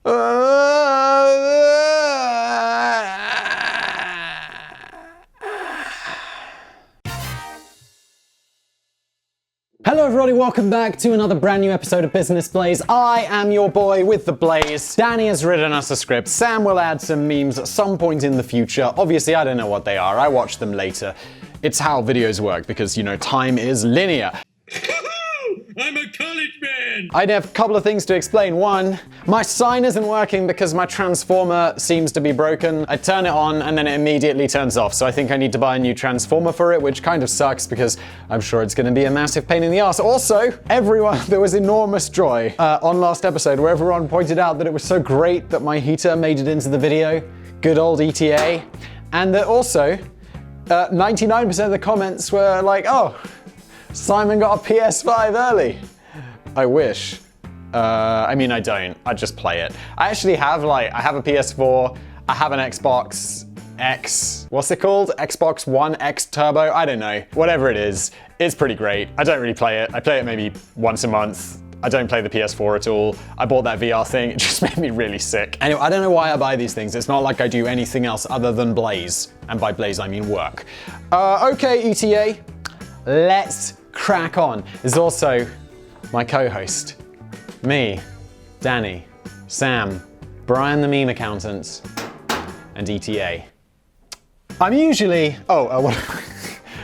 Hello everybody, welcome back to another brand new episode of Business Blaze. I am your boy with the Blaze. Danny has written us a script. Sam will add some memes at some point in the future. Obviously, I don't know what they are. I watch them later. It's how videos work because, you know, time is linear. I'm a college man! I have a couple of things to explain. One, my sign isn't working because my transformer seems to be broken. I turn it on and then it immediately turns off. So I think I need to buy a new transformer for it, which kind of sucks because I'm sure it's going to be a massive pain in the ass. Also, there was enormous joy on last episode where everyone pointed out that it was so great that my heater made it into the video. Good old ETA. And that also, 99% of the comments were like, oh, Simon got a PS5 early. I wish. I mean, I don't. I just play it. I actually have I have a PS4. I have an Xbox X. What's it called? Xbox One X Turbo? I don't know. Whatever it is, it's pretty great. I don't really play it. I play it maybe once a month. I don't play the PS4 at all. I bought that VR thing. It just made me really sick. Anyway, I don't know why I buy these things. It's not like I do anything else other than Blaze. And by Blaze, I mean work. Okay, ETA. Let's crack on. There's also my co-host, me, Danny, Sam, Brian the meme accountant, and ETA. I'm usually...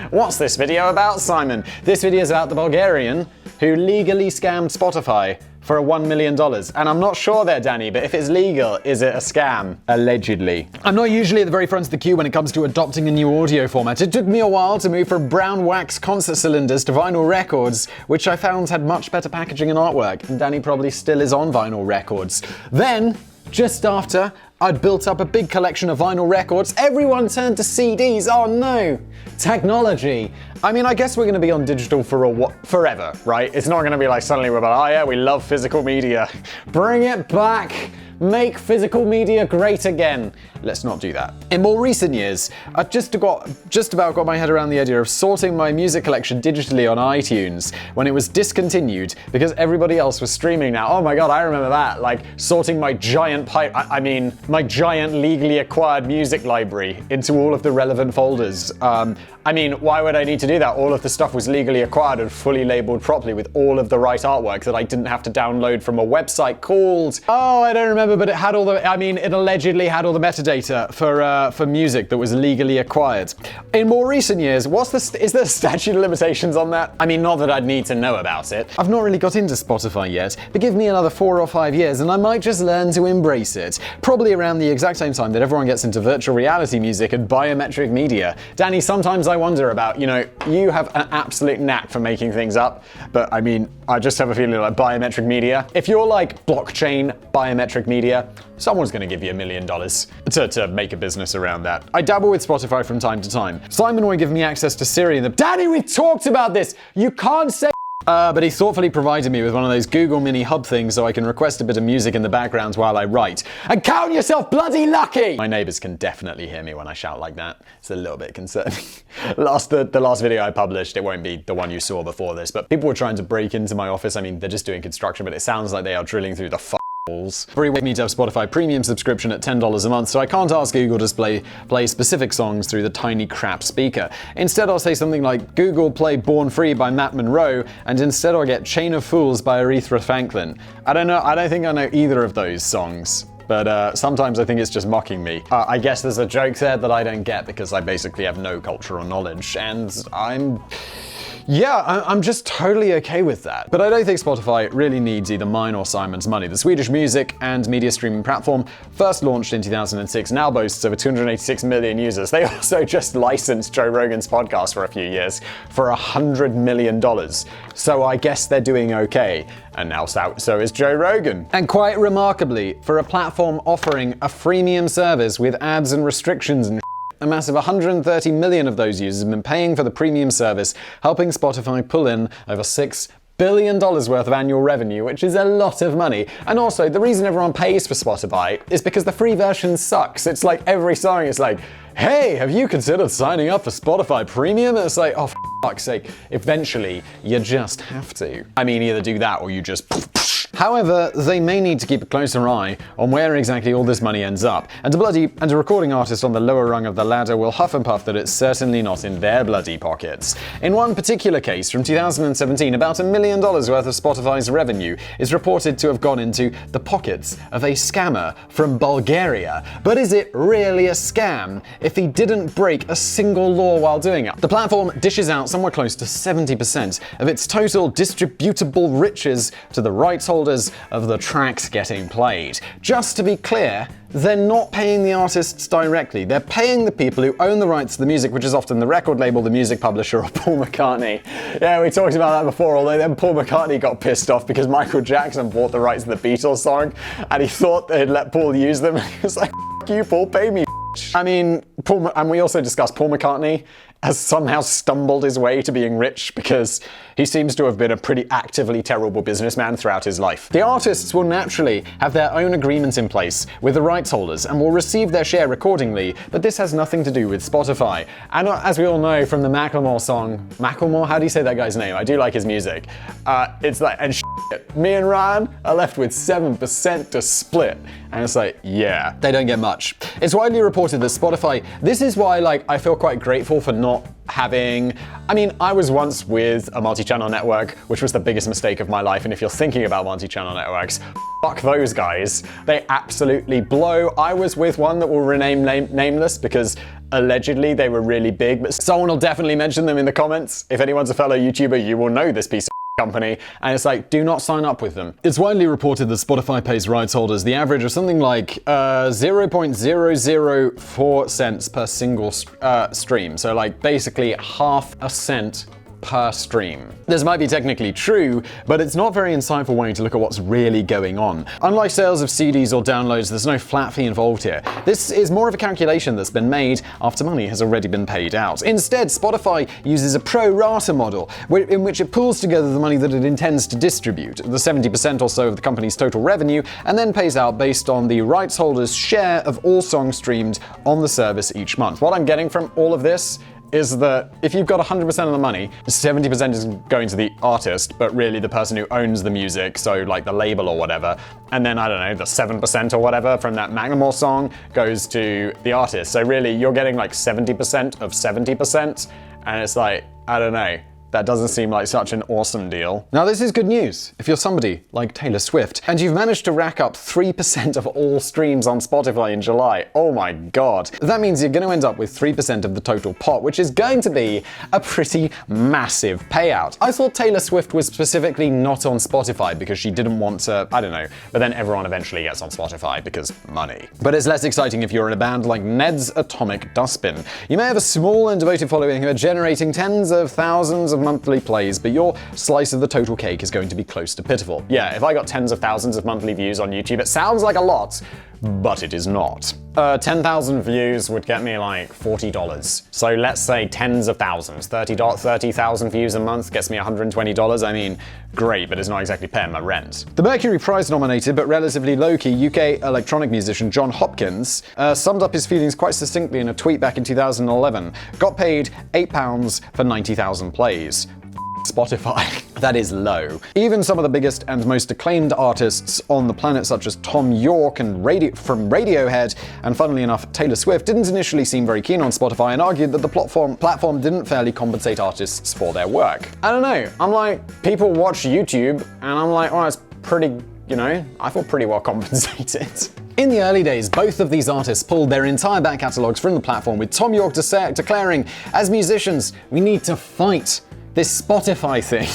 what's this video about, Simon? This video is about the Bulgarian who legally scammed Spotify for $1 million. And I'm not sure there, Danny, but if it's legal, is it a scam? Allegedly. I'm not usually at the very front of the queue when it comes to adopting a new audio format. It took me a while to move from brown wax concert cylinders to vinyl records, which I found had much better packaging and artwork, and Danny probably still is on vinyl records. Then, just after I'd built up a big collection of vinyl records, everyone turned to CDs. Oh no! Technology. I mean, I guess we're going to be on digital for forever, right? It's not going to be like suddenly we're like, oh yeah, we love physical media. Bring it back. Make physical media great again. Let's not do that. In more recent years, I've just about got my head around the idea of sorting my music collection digitally on iTunes when it was discontinued because everybody else was streaming now. Oh my god, I remember that. Like sorting my giant my giant legally acquired music library into all of the relevant folders. I mean, why would I need to do that? All of the stuff was legally acquired and fully labeled properly with all of the right artwork that I didn't have to download from a website called... Oh, I don't remember, but it had all the... I mean, it allegedly had all the metadata for music that was legally acquired. In more recent years, is there statute of limitations on that? I mean, not that I'd need to know about it. I've not really got into Spotify yet, but give me another 4 or 5 years and I might just learn to embrace it. Probably around the exact same time that everyone gets into virtual reality music and biometric media. Danny, sometimes I wonder about, you know, you have an absolute knack for making things up, but I mean, I just have a feeling like biometric media. If you're like blockchain biometric media, someone's going to give you $1 million to make a business around that. I dabble with Spotify from time to time. Simon will give me access to Siri and Danny, we talked about this! You can't say but he thoughtfully provided me with one of those Google Mini Hub things so I can request a bit of music in the background while I write. And count yourself bloody lucky! My neighbors can definitely hear me when I shout like that. It's a little bit concerning. The last video I published, it won't be the one you saw before this, but people were trying to break into my office. I mean, they're just doing walls, but it sounds like they are drilling through the walls. Free with me to have Spotify premium subscription at $10 a month, so I can't ask Google to play specific songs through the tiny crap speaker. Instead, I'll say something like, Google play Born Free by Matt Monroe, and instead I'll get Chain of Fools by Aretha Franklin. I don't know, I don't think I know either of those songs. But sometimes I think it's just mocking me. I guess there's a joke there that I don't get because I basically have no cultural knowledge, and I'm just totally okay with that. But I don't think Spotify really needs either mine or Simon's money. The Swedish music and media streaming platform first launched in 2006, now boasts over 286 million users. They also just licensed Joe Rogan's podcast for a few years for $100 million. So I guess they're doing okay. And now so is Joe Rogan. And quite remarkably, for a platform offering a freemium service with ads and restrictions and a massive 130 million of those users have been paying for the premium service, helping Spotify pull in over $6 billion worth of annual revenue, which is a lot of money. And also, the reason everyone pays for Spotify is because the free version sucks. It's like every song is like, hey, have you considered signing up for Spotify Premium? And it's like, oh, for fuck's sake. Eventually, you just have to. I mean, either do that or you just However, they may need to keep a closer eye on where exactly all this money ends up, and a recording artist on the lower rung of the ladder will huff and puff that it's certainly not in their bloody pockets. In one particular case from 2017, about $1 million worth of Spotify's revenue is reported to have gone into the pockets of a scammer from Bulgaria. But is it really a scam if he didn't break a single law while doing it? The platform dishes out somewhere close to 70% of its total distributable riches to the rights holders of the tracks getting played. Just to be clear, they're not paying the artists directly. They're paying the people who own the rights to the music, which is often the record label, the music publisher, or Paul McCartney. Yeah, we talked about that before, although then Paul McCartney got pissed off because Michael Jackson bought the rights to the Beatles song, and he thought they'd let Paul use them. He was like, "F you, Paul, pay me." I mean, and we also discussed Paul McCartney has somehow stumbled his way to being rich because he seems to have been a pretty actively terrible businessman throughout his life. The artists will naturally have their own agreements in place with the rights holders and will receive their share accordingly, but this has nothing to do with Spotify. And as we all know from the Macklemore song, Macklemore? How do you say that guy's name? I do like his music. It's like, and me and Ryan are left with 7% to split. And it's like, yeah, they don't get much. It's widely reported that Spotify, this is why I feel quite grateful for not having, I was once with a multi-channel network, which was the biggest mistake of my life, and if you're thinking about multi-channel networks, fuck those guys. They absolutely blow. I was with one that will remain nameless because allegedly they were really big, but someone will definitely mention them in the comments. If anyone's a fellow YouTuber, you will know this piece of company, and it's like, do not sign up with them. It's widely reported that Spotify pays rights holders the average of something like 0.004 cents per single stream. So basically half a cent per stream. This might be technically true, but it's not a very insightful way to look at what's really going on. Unlike sales of CDs or downloads, there's no flat fee involved here. This is more of a calculation that's been made after money has already been paid out. Instead, Spotify uses a pro-rata model, in which it pools together the money that it intends to distribute, the 70% or so of the company's total revenue, and then pays out based on the rights holder's share of all songs streamed on the service each month. What I'm getting from all of this is that if you've got 100% of the money, 70% is going to the artist, but really the person who owns the music, so the label or whatever, and then, I don't know, the 7% or whatever from that Macklemore song goes to the artist. So really, you're getting 70% of 70%, and it's I don't know. That doesn't seem like such an awesome deal. Now, this is good news if you're somebody like Taylor Swift and you've managed to rack up 3% of all streams on Spotify in July. Oh my god. That means you're going to end up with 3% of the total pot, which is going to be a pretty massive payout. I thought Taylor Swift was specifically not on Spotify because she didn't want to, I don't know, but then everyone eventually gets on Spotify because money. But it's less exciting if you're in a band like Ned's Atomic Dustbin. You may have a small and devoted following who are generating tens of thousands of monthly plays, but your slice of the total cake is going to be close to pitiful. Yeah, if I got tens of thousands of monthly views on YouTube, it sounds like a lot, but it is not. 10,000 views would get me $40. So let's say tens of thousands, 30,000 views a month gets me $120. I mean, great, but it's not exactly paying my rent. The Mercury Prize nominated but relatively low-key UK electronic musician John Hopkins summed up his feelings quite succinctly in a tweet back in 2011. Got paid £8 for 90,000 plays. Spotify. That is low. Even some of the biggest and most acclaimed artists on the planet, such as Tom York and from Radiohead, and funnily enough, Taylor Swift, didn't initially seem very keen on Spotify and argued that the platform didn't fairly compensate artists for their work. I don't know. I'm people watch YouTube, and I'm oh, it's pretty, I feel pretty well compensated. In the early days, both of these artists pulled their entire back catalogs from the platform, with Tom York declaring, as musicians, we need to fight this Spotify thing.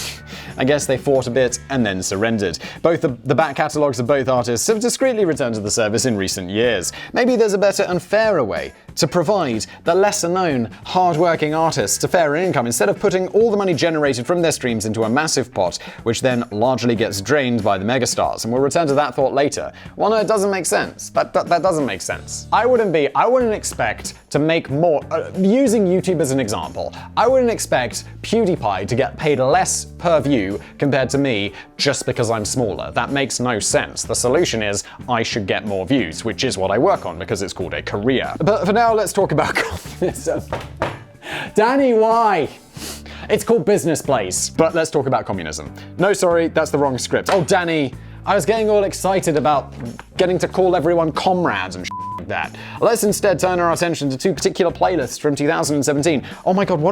I guess they fought a bit and then surrendered. Both the back catalogs of both artists have discreetly returned to the service in recent years. Maybe there's a better and fairer way to provide the lesser-known, hard-working artists a fairer income instead of putting all the money generated from their streams into a massive pot, which then largely gets drained by the megastars. And we'll return to that thought later. Well, no, it doesn't make sense. That doesn't make sense. I wouldn't expect to make more, using YouTube as an example, I wouldn't expect PewDiePie to get paid less per view compared to me just because I'm smaller. That makes no sense. The solution is I should get more views, which is what I work on because it's called a career. But for now, let's talk about communism. Danny, why? It's called Business Place. But let's talk about communism. No, sorry, that's the wrong script. Oh, Danny, I was getting all excited about getting to call everyone comrades and like that. Let's instead turn our attention to two particular playlists from 2017. Oh my god,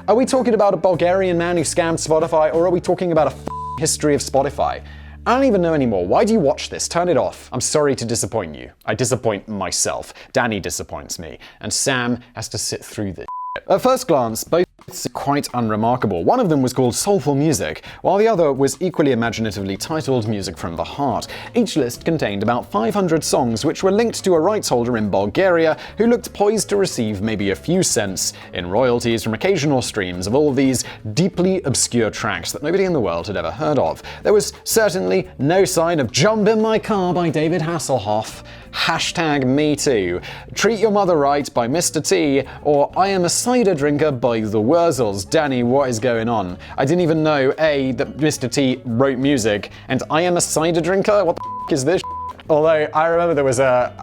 are we talking about a Bulgarian man who scammed Spotify, or are we talking about a history of Spotify? I don't even know anymore. Why do you watch this? Turn it off. I'm sorry to disappoint you. I disappoint myself. Danny disappoints me. And Sam has to sit through this. At first glance, both are quite unremarkable. One of them was called Soulful Music, while the other was equally imaginatively titled Music from the Heart. Each list contained about 500 songs which were linked to a rights holder in Bulgaria who looked poised to receive maybe a few cents in royalties from occasional streams of all these deeply obscure tracks that nobody in the world had ever heard of. There was certainly no sign of Jump in My Car by David Hasselhoff, #MeToo, Treat Your Mother Right by Mr. T, or I Am a Cider Drinker by The Wurzels. Danny, what is going on? I didn't even know, A, that Mr. T wrote music, and I Am a Cider Drinker? What the f*** is this? Although, I remember there was a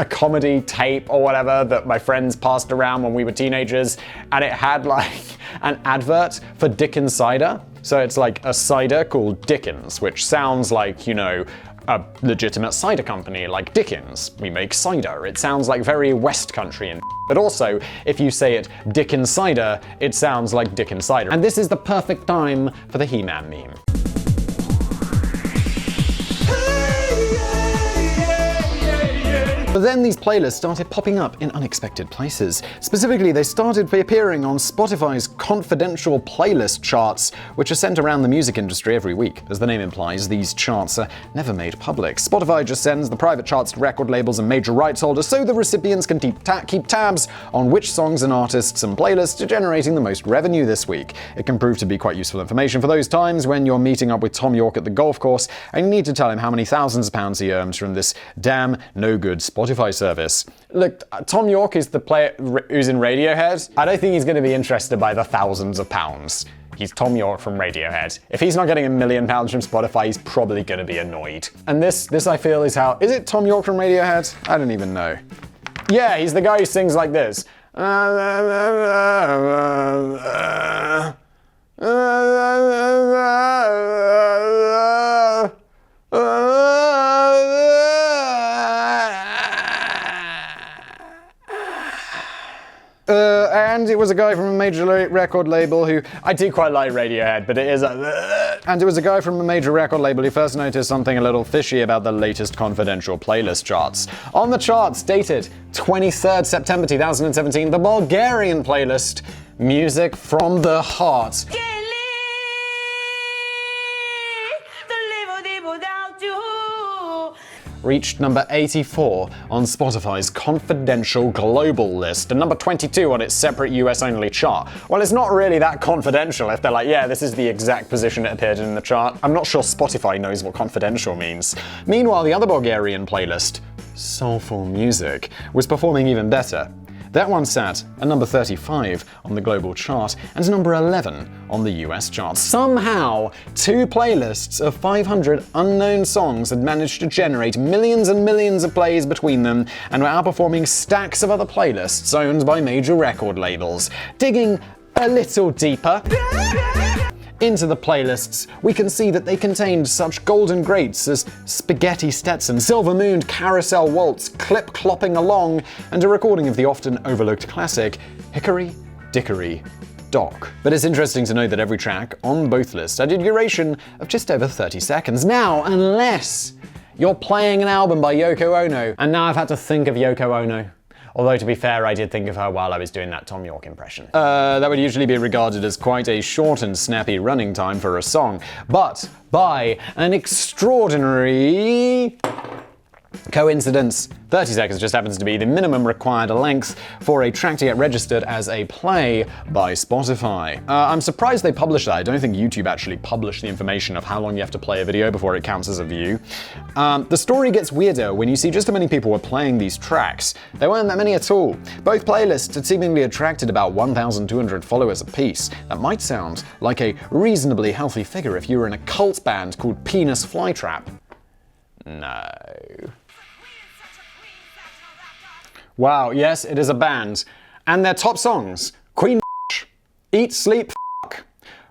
comedy tape or whatever that my friends passed around when we were teenagers, and it had like an advert for Dickens cider. So it's like a cider called Dickens, which sounds like, you know, a legitimate cider company like Dickens. We make cider. It sounds like very West Country and but also, if you say it Dickens cider, it sounds like Dickens cider. And this is the perfect time for the He-Man meme. But then these playlists started popping up in unexpected places. Specifically, they started appearing on Spotify's confidential playlist charts, which are sent around the music industry every week. As the name implies, these charts are never made public. Spotify just sends the private charts to record labels and major rights holders so the recipients can keep tabs on which songs and artists and playlists are generating the most revenue this week. It can prove to be quite useful information for those times when you're meeting up with Tom York at the golf course and you need to tell him how many thousands of pounds he earns from this damn no-good Spotify service. Look, Tom York is the player who's in Radiohead. I don't think he's going to be interested by the thousands of pounds. He's Tom York from Radiohead. If he's not getting £1 million from Spotify, he's probably going to be annoyed. And this I feel is how... Is it Tom York from Radiohead? I don't even know. Yeah, he's the guy who sings like this. And it was a guy from a major record label who... I do quite like Radiohead, but it is a... And it was a guy from a major record label who first noticed something a little fishy about the latest confidential playlist charts. On the charts, dated 23rd September 2017, the Bulgarian playlist, Music from the Heart, reached number 84 on Spotify's confidential global list and number 22 on its separate US-only chart. Well, it's not really that confidential if they're like, yeah, this is the exact position it appeared in the chart. I'm not sure Spotify knows what confidential means. Meanwhile, the other Bulgarian playlist, Soulful Music, was performing even better. That one sat at number 35 on the global chart and number 11 on the US chart. Somehow, two playlists of 500 unknown songs had managed to generate millions and millions of plays between them and were outperforming stacks of other playlists owned by major record labels. Digging a little deeper into the playlists, we can see that they contained such golden greats as Spaghetti Stetson, Silver Moon, Carousel Waltz, Clip Clopping Along, and a recording of the often overlooked classic Hickory Dickory Dock. But it's interesting to note that every track on both lists had a duration of just over 30 seconds. Now, unless you're playing an album by Yoko Ono, and now I've had to think of Yoko Ono. Although, to be fair, I did think of her while I was doing that Tom York impression. That would usually be regarded as quite a short and snappy running time for a song. But by an extraordinary coincidence, 30 seconds just happens to be the minimum required length for a track to get registered as a play by Spotify. I'm surprised they published that. I don't think YouTube actually published the information of how long you have to play a video before it counts as a view. The story gets weirder when you see just how many people were playing these tracks. There weren't that many at all. Both playlists had seemingly attracted about 1,200 followers apiece. That might sound like a reasonably healthy figure if you were in a cult band called Penis Flytrap. No. Wow, yes, it is a band. And their top songs: Queen, Eat, Sleep, Fuck,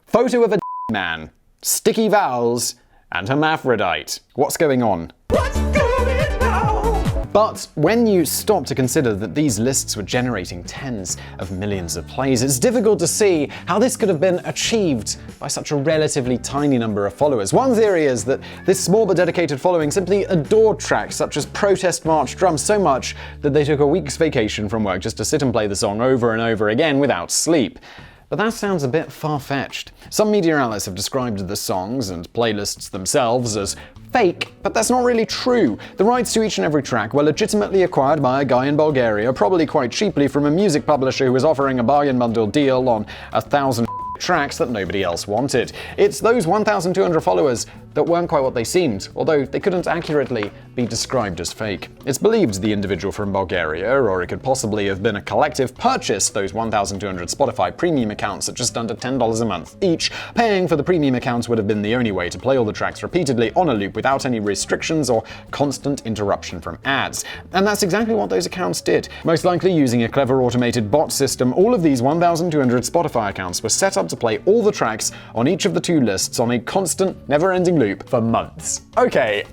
Photo of a Man, Sticky Vowels, and hermaphrodite. What's going on? What's going on? But when you stop to consider that these lists were generating tens of millions of plays, it's difficult to see how this could have been achieved by such a relatively tiny number of followers. One theory is that this small but dedicated following simply adored tracks such as Protest March Drums so much that they took a week's vacation from work just to sit and play the song over and over again without sleep. But that sounds a bit far-fetched. Some media outlets have described the songs and playlists themselves as fake, but that's not really true. The rights to each and every track were legitimately acquired by a guy in Bulgaria, probably quite cheaply from a music publisher who was offering a bargain bundle deal on 1,000 tracks that nobody else wanted. It's those 1,200 followers that weren't quite what they seemed, although they couldn't accurately be described as fake. It's believed the individual from Bulgaria, or it could possibly have been a collective, purchased those 1,200 Spotify premium accounts at just under $10 a month each. Paying for the premium accounts would have been the only way to play all the tracks repeatedly on a loop without any restrictions or constant interruption from ads. And that's exactly what those accounts did. Most likely using a clever automated bot system, all of these 1,200 Spotify accounts were set up to play all the tracks on each of the two lists on a constant, never-ending loop for months. Okay,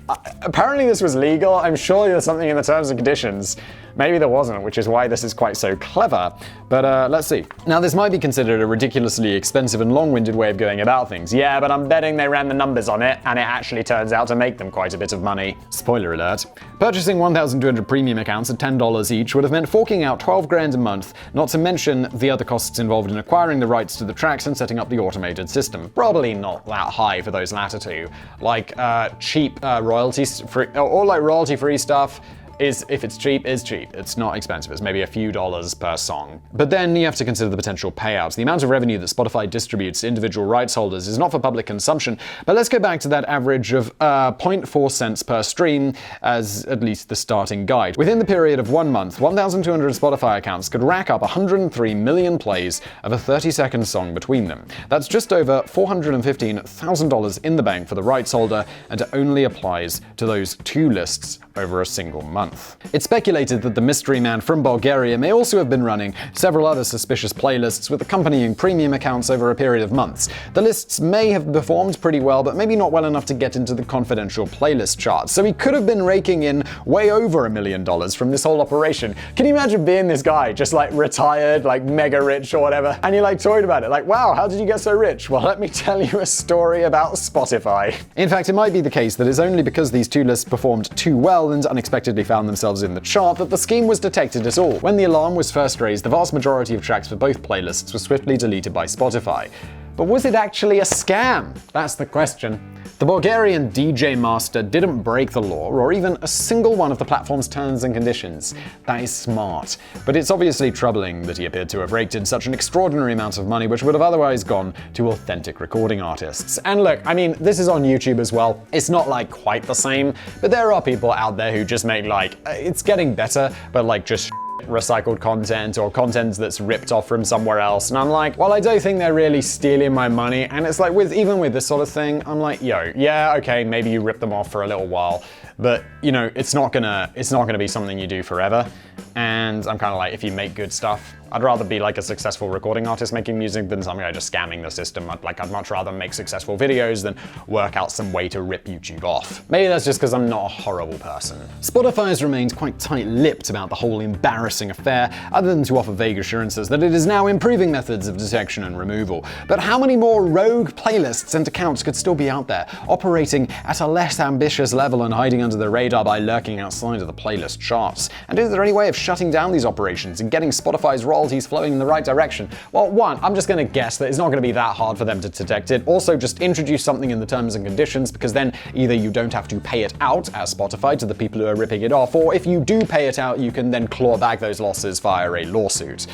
apparently this was legal. I'm sure there's something in the terms and conditions. Maybe there wasn't, which is why this is quite so clever. But let's see. Now, this might be considered a ridiculously expensive and long-winded way of going about things. Yeah, but I'm betting they ran the numbers on it, and it actually turns out to make them quite a bit of money. Spoiler alert. Purchasing 1,200 premium accounts at $10 each would have meant forking out $12,000 a month, not to mention the other costs involved in acquiring the rights to the tracks and setting up the automated system. Probably not that high for those latter two. Like cheap royalty-free, or like royalty-free stuff. If it's cheap, is cheap. It's not expensive. It's maybe a few dollars per song. But then you have to consider the potential payouts. The amount of revenue that Spotify distributes to individual rights holders is not for public consumption, but let's go back to that average of 0.4 cents per stream as at least the starting guide. Within the period of 1 month, 1,200 Spotify accounts could rack up 103 million plays of a 30-second song between them. That's just over $415,000 in the bank for the rights holder, and it only applies to those two lists over a single month. It's speculated that the mystery man from Bulgaria may also have been running several other suspicious playlists with accompanying premium accounts over a period of months. The lists may have performed pretty well, but maybe not well enough to get into the confidential playlist charts. So he could have been raking in way over $1 million from this whole operation. Can you imagine being this guy, just like retired, like mega rich or whatever, and you're like talking about it, like, wow, how did you get so rich? Well, let me tell you a story about Spotify. In fact, it might be the case that it's only because these two lists performed too well and unexpectedly found themselves in the chart that the scheme was detected at all. When the alarm was first raised, the vast majority of tracks for both playlists were swiftly deleted by Spotify. But was it actually a scam? That's the question. The Bulgarian DJ master didn't break the law or even a single one of the platform's terms and conditions. That is smart. But it's obviously troubling that he appeared to have raked in such an extraordinary amount of money which would have otherwise gone to authentic recording artists. And look, I mean, this is on YouTube as well. It's not like quite the same, but there are people out there who just make like, it's getting better, but like just recycled content or content that's ripped off from somewhere else. And I'm like, well, I don't think they're really stealing my money. And it's like even with this sort of thing, I'm like, yo, yeah, okay, maybe you rip them off for a little while, but you know, it's not gonna be something you do forever. And I'm kind of like, if you make good stuff, I'd rather be like a successful recording artist making music than some guy just scamming the system. I'd much rather make successful videos than work out some way to rip YouTube off. Maybe that's just because I'm not a horrible person. Spotify has remained quite tight-lipped about the whole embarrassing affair, other than to offer vague assurances that it is now improving methods of detection and removal. But how many more rogue playlists and accounts could still be out there, operating at a less ambitious level and hiding under the radar by lurking outside of the playlist charts? And is there any way of shutting down these operations and getting Spotify's royalties flowing in the right direction? Well, one, I'm just going to guess that it's not going to be that hard for them to detect it. Also, just introduce something in the terms and conditions, because then either you don't have to pay it out as Spotify to the people who are ripping it off, or if you do pay it out, you can then claw back those losses via a lawsuit.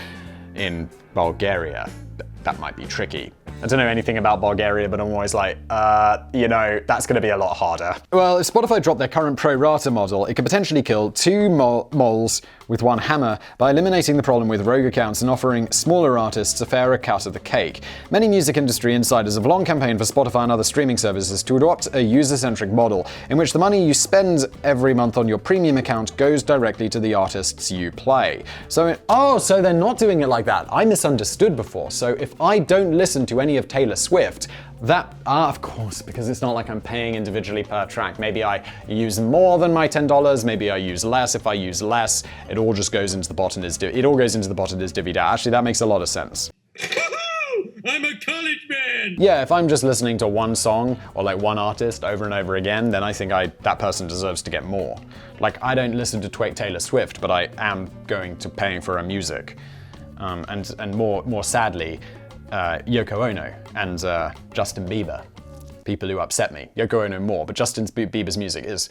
In Bulgaria, that might be tricky. I don't know anything about Bulgaria, but I'm always like, you know, that's going to be a lot harder. Well, if Spotify dropped their current pro-rata model, it could potentially kill two moles with one hammer by eliminating the problem with rogue accounts and offering smaller artists a fairer cut of the cake. Many music industry insiders have long campaigned for Spotify and other streaming services to adopt a user-centric model in which the money you spend every month on your premium account goes directly to the artists you play. So they're not doing it like that. I misunderstood before. So if I don't listen to any of Taylor Swift, Of course, because it's not like I'm paying individually per track. Maybe I use more than my $10, maybe I use less. If I use less, it all just goes into the botanist divvy. Actually, that makes a lot of sense. I'm a college man! Yeah, if I'm just listening to one song or like one artist over and over again, then I think that person deserves to get more. Like, I don't listen to Taylor Swift, but I am going to paying for her music. And more sadly, Yoko Ono and Justin Bieber. People who upset me. Yoko Ono more, but Justin Bieber's music is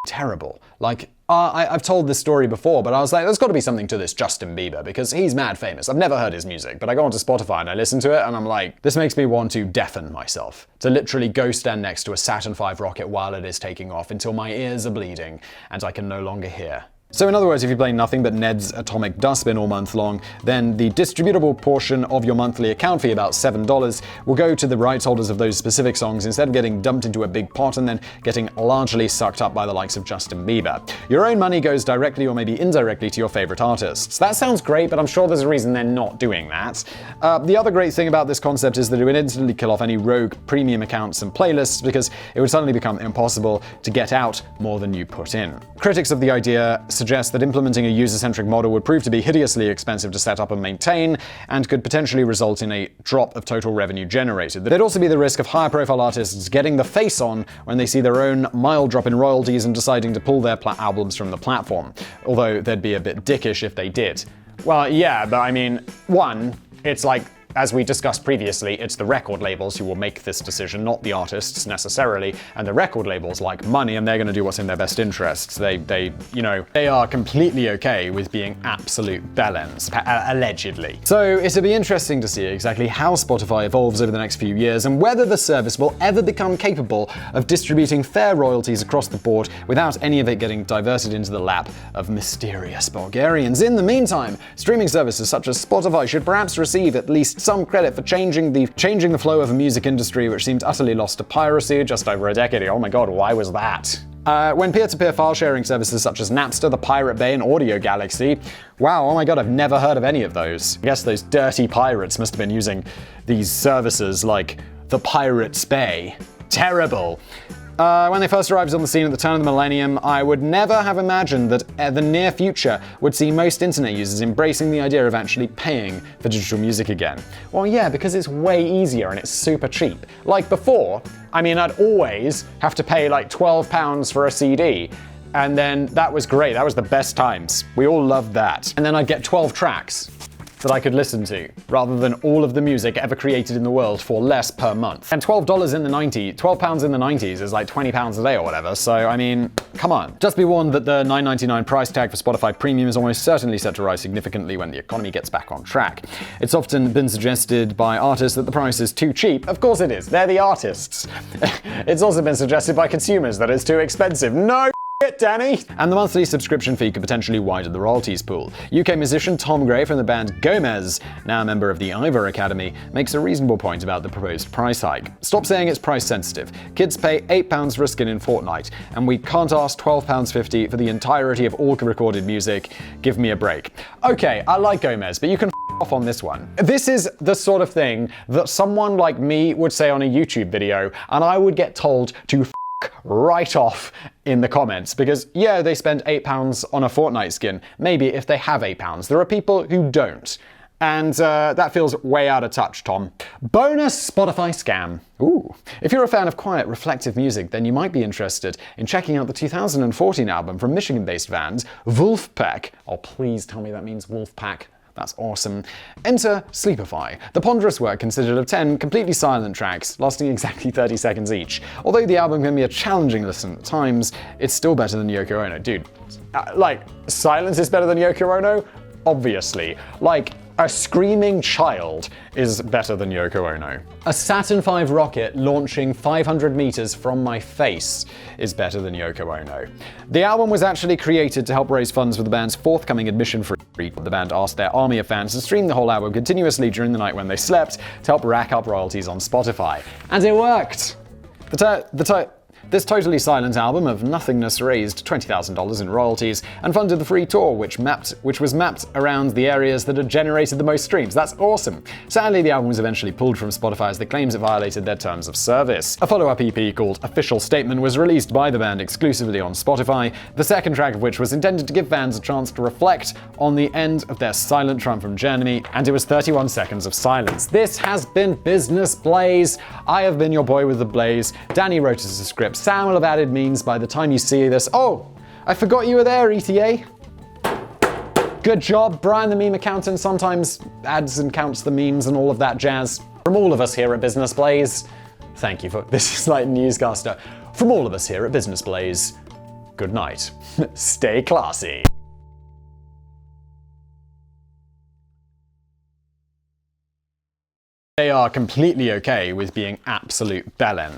terrible. Like, I've told this story before, but I was like, there's got to be something to this Justin Bieber, because he's mad famous. I've never heard his music, but I go onto Spotify and I listen to it, and I'm like, this makes me want to deafen myself. To literally go stand next to a Saturn V rocket while it is taking off until my ears are bleeding and I can no longer hear. So in other words, if you play nothing but Ned's Atomic Dustbin all month long, then the distributable portion of your monthly account fee, about $7, will go to the rights holders of those specific songs instead of getting dumped into a big pot and then getting largely sucked up by the likes of Justin Bieber. Your own money goes directly or maybe indirectly to your favorite artists. That sounds great, but I'm sure there's a reason they're not doing that. The other great thing about this concept is that it would instantly kill off any rogue premium accounts and playlists, because it would suddenly become impossible to get out more than you put in. Critics of the idea suggest that implementing a user-centric model would prove to be hideously expensive to set up and maintain, and could potentially result in a drop of total revenue generated. There'd also be the risk of higher-profile artists getting the face on when they see their own mild drop in royalties and deciding to pull their albums from the platform, although they'd be a bit dickish if they did. Well, yeah, but I mean, one, it's like, as we discussed previously, it's the record labels who will make this decision, not the artists necessarily, and the record labels like money, and they're going to do what's in their best interests. They are completely okay with being absolute bellends, allegedly. So it'll be interesting to see exactly how Spotify evolves over the next few years, and whether the service will ever become capable of distributing fair royalties across the board without any of it getting diverted into the lap of mysterious Bulgarians. In the meantime, streaming services such as Spotify should perhaps receive at least some credit for changing the flow of a music industry which seemed utterly lost to piracy just over a decade ago. Oh my god, why was that? When peer-to-peer file-sharing services such as Napster, the Pirate Bay, and Audio Galaxy, wow, oh my god, I've never heard of any of those. I guess those dirty pirates must have been using these services like the Pirate's Bay. Terrible. When they first arrived on the scene at the turn of the millennium, I would never have imagined that the near future would see most internet users embracing the idea of actually paying for digital music again. Well, yeah, because it's way easier and it's super cheap. Like before, I mean, I'd always have to pay like £12 for a CD. And then that was great. That was the best times. We all loved that. And then I'd get 12 tracks that I could listen to, rather than all of the music ever created in the world for less per month. And £12 in the 90s, £12 in the 90s is like £20 a day or whatever, so I mean, come on. Just be warned that the $9.99 price tag for Spotify Premium is almost certainly set to rise significantly when the economy gets back on track. It's often been suggested by artists that the price is too cheap. Of course it is, they're the artists. It's also been suggested by consumers that it's too expensive. No Danny! And the monthly subscription fee could potentially widen the royalties pool. UK musician Tom Gray from the band Gomez, now a member of the Ivor Academy, makes a reasonable point about the proposed price hike. Stop saying it's price sensitive. Kids pay £8 for a skin in Fortnite, and we can't ask £12.50 for the entirety of all recorded music. Give me a break. Okay, I like Gomez, but you can off on this one. This is the sort of thing that someone like me would say on a YouTube video, and I would get told to right off in the comments, because yeah, they spend £8 on a Fortnite skin, maybe if they have £8. There are people who don't. And that feels way out of touch, Tom. Bonus Spotify scam. Ooh. If you're a fan of quiet, reflective music, then you might be interested in checking out the 2014 album from Michigan-based band Wolfpack. Oh, please tell me that means Wolfpack. That's awesome. Enter Sleepify. The ponderous work consisted of 10 completely silent tracks, lasting exactly 30 seconds each. Although the album can be a challenging listen at times, it's still better than Yoko Ono. Dude, like, silence is better than Yoko Ono? Obviously. Like, a screaming child is better than Yoko Ono. A Saturn V rocket launching 500 meters from my face is better than Yoko Ono. The album was actually created to help raise funds for the band's forthcoming admission free. The band asked their army of fans to stream the whole album continuously during the night when they This totally silent album of nothingness raised $20,000 in royalties and funded the free tour, which was mapped around the areas that had generated the most streams. That's awesome. Sadly, the album was eventually pulled from Spotify as the claims it violated their terms of service. A follow-up EP called Official Statement was released by the band exclusively on Spotify, the second track of which was intended to give fans a chance to reflect on the end of their silent run from Germany, and it was 31 seconds of silence. This has been Business Blaze. I have been your boy with the Blaze. Danny wrote us a script. Sam will have added memes by the time you see this. Oh, I forgot you were there, ETA. Good job. Brian the meme accountant sometimes adds and counts the memes and all of that jazz. From all of us here at Business Blaze, thank you for this is like newscaster. From all of us here at Business Blaze, good night. Stay classy. They are completely okay with being absolute bellends.